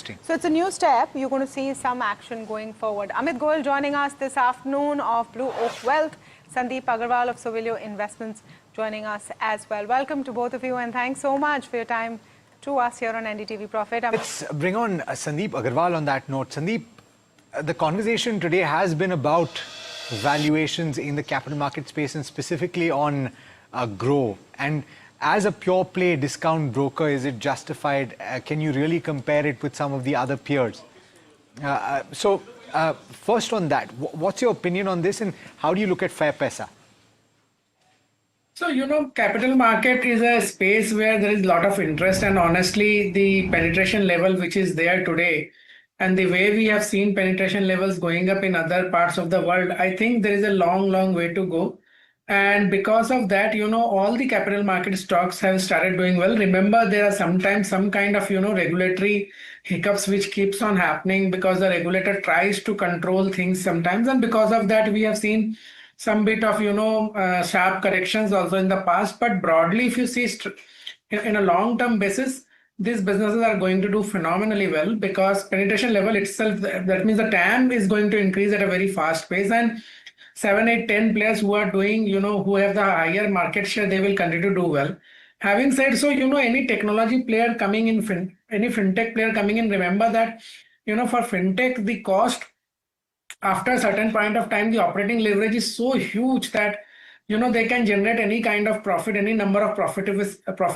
interesting. So it's a new step. You're going to see some action going forward. Amit Goel joining us this afternoon of Blue Oak Wealth. Sandip Agarwal of Sowilo Investments joining us as well. Welcome to both of you, and thanks so much for your time to us here on NDTV Profit. Let's bring on Sandip Agarwal on that note. Sandip, the conversation today has been about valuations in the capital market space and specifically on Grow. And as a pure play discount broker, is it justified? Can you really compare it with some of the other peers? First on that, what's your opinion on this and how do you look at Fair Paisa? So, capital market is a space where there is a lot of interest, and honestly, the penetration level which is there today and the way we have seen penetration levels going up in other parts of the world, I think there is a long, long way to go. And because of that, all the capital market stocks have started doing well. Remember, there are sometimes some kind of, regulatory hiccups which keeps on happening because the regulator tries to control things sometimes. And because of that, we have seen some bit of, sharp corrections also in the past. But broadly, if you see in a long-term basis, these businesses are going to do phenomenally well because penetration level itself, that means the TAM is going to increase at a very fast pace. And 7, 8, 10 players who are doing, who have the higher market share, they will continue to do well. Having said so, any technology player coming in, any fintech player coming in, remember that, for fintech, the cost after a certain point of time, the operating leverage is so huge that, they can generate any kind of profit, any number of profit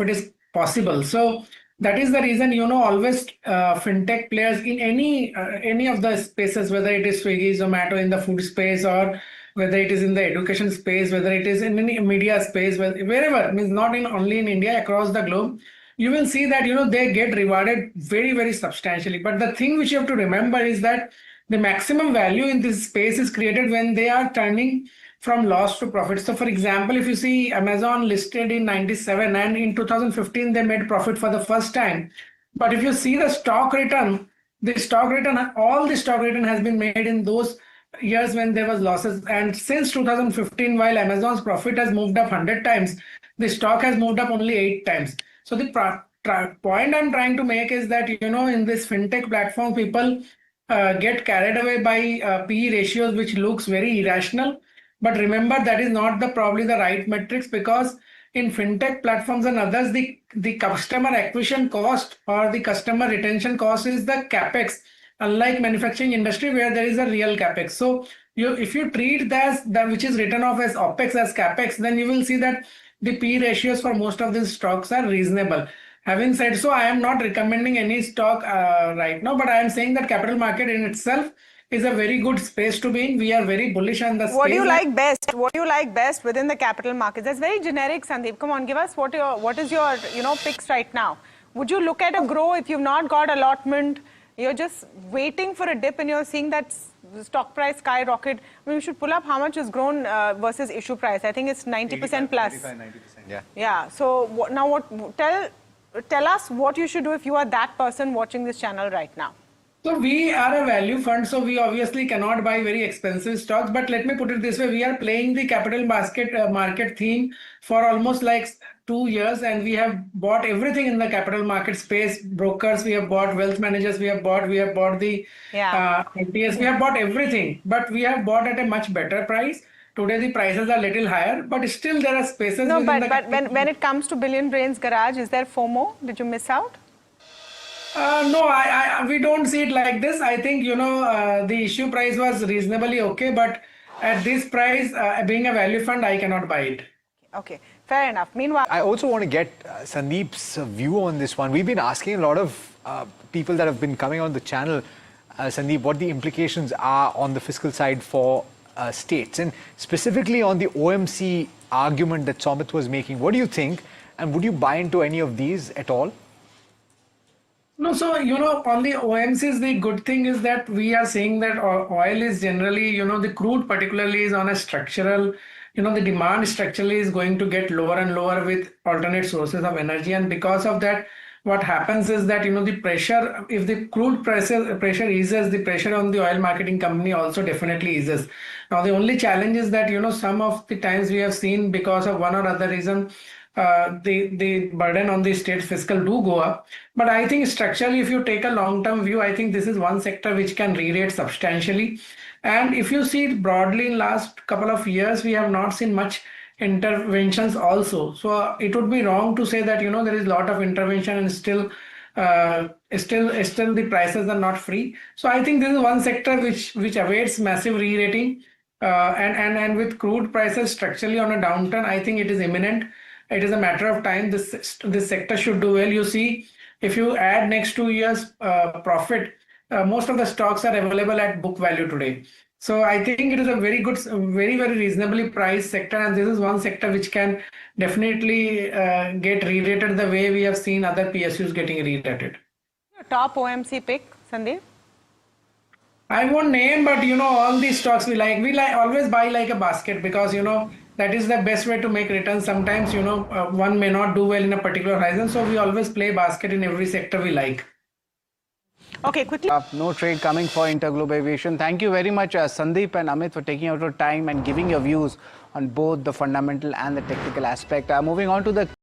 is possible. So that is the reason, always fintech players in any of the spaces, whether it is Swiggy, Zomato in the food space, or whether it is in the education space, whether it is in any media space, wherever, means not only in India, across the globe, you will see that, they get rewarded very, very substantially. But the thing which you have to remember is that the maximum value in this space is created when they are turning from loss to profit. So for example, if you see Amazon listed in 97 and in 2015, they made profit for the first time. But if you see the stock return, all the stock return has been made in those years when there was losses. And since 2015, while Amazon's profit has moved up 100 times, the stock has moved up only 8 times. So the point I'm trying to make is that, in this fintech platform, people get carried away by PE ratios, which looks very irrational. But remember, that is not probably the right metrics, because in fintech platforms and others, the customer acquisition cost or the customer retention cost is the capex, unlike manufacturing industry where there is a real capex. So if you treat that which is written off as opex as capex, then you will see that the P ratios for most of these stocks are reasonable. Having said so, I am not recommending any stock right now, but I am saying that capital market in itself is a very good space to be in. We are very bullish on the space. What do you like best? What do you like best within the capital markets? That's very generic, Sandip. Come on, give us what is your picks right now. Would you look at a Grow if you've not got allotment? You're just waiting for a dip and you're seeing that stock price skyrocket. I mean, we should pull up how much has grown versus issue price. I think it's 90% plus. 85, 90%, yeah. Yeah. So now tell us what you should do if you are that person watching this channel right now. So we are a value fund, so we obviously cannot buy very expensive stocks. But let me put it this way: we are playing the capital market theme for almost like 2 years, and we have bought everything in the capital market space. Brokers, we have bought; wealth managers, we have bought the IPS, we have bought everything. But we have bought at a much better price. Today the prices are little higher, but still there are spaces. No, but when it comes to Billion Brains Garage, is there FOMO? Did you miss out? No, we don't see it like this. I think, the issue price was reasonably okay, but at this price, being a value fund, I cannot buy it. Okay, fair enough. Meanwhile, I also want to get Sandip's view on this one. We've been asking a lot of people that have been coming on the channel, Sandip, what the implications are on the fiscal side for states, and specifically on the OMC argument that Soumit was making. What do you think, and would you buy into any of these at all? No, so, on the OMCs, the good thing is that we are seeing that oil is generally, the crude particularly is on a structural, the demand structurally is going to get lower and lower with alternate sources of energy. And because of that, what happens is that, the pressure, if the crude pressure eases, the pressure on the oil marketing company also definitely eases. Now, the only challenge is that, some of the times we have seen because of one or other reason, the burden on the state fiscal do go up. But I think structurally, if you take a long-term view, I think this is one sector which can re-rate substantially. And if you see it broadly in last couple of years, we have not seen much interventions also. So it would be wrong to say that, you know, there is a lot of intervention and still the prices are not free. So I think this is one sector which awaits massive re-rating. And with crude prices structurally on a downturn, I think it is imminent. It is a matter of time. This sector should do well. You see, if you add next 2 years profit, most of the stocks are available at book value today. So I think it is a very good, very reasonably priced sector, and this is one sector which can definitely get re-rated the way we have seen other PSUs getting re-rated. Your top OMC pick, Sandeep? I won't name, but you know, all these stocks we like always buy like a basket, because you know that is the best way to make returns. Sometimes, you know, one may not do well in a particular horizon, so we always play basket in every sector we like. Okay, quickly. No trade coming for Interglobe Aviation. Thank you very much, Sandeep and Amit, for taking out your time and giving your views on both the fundamental and the technical aspect. Moving on to the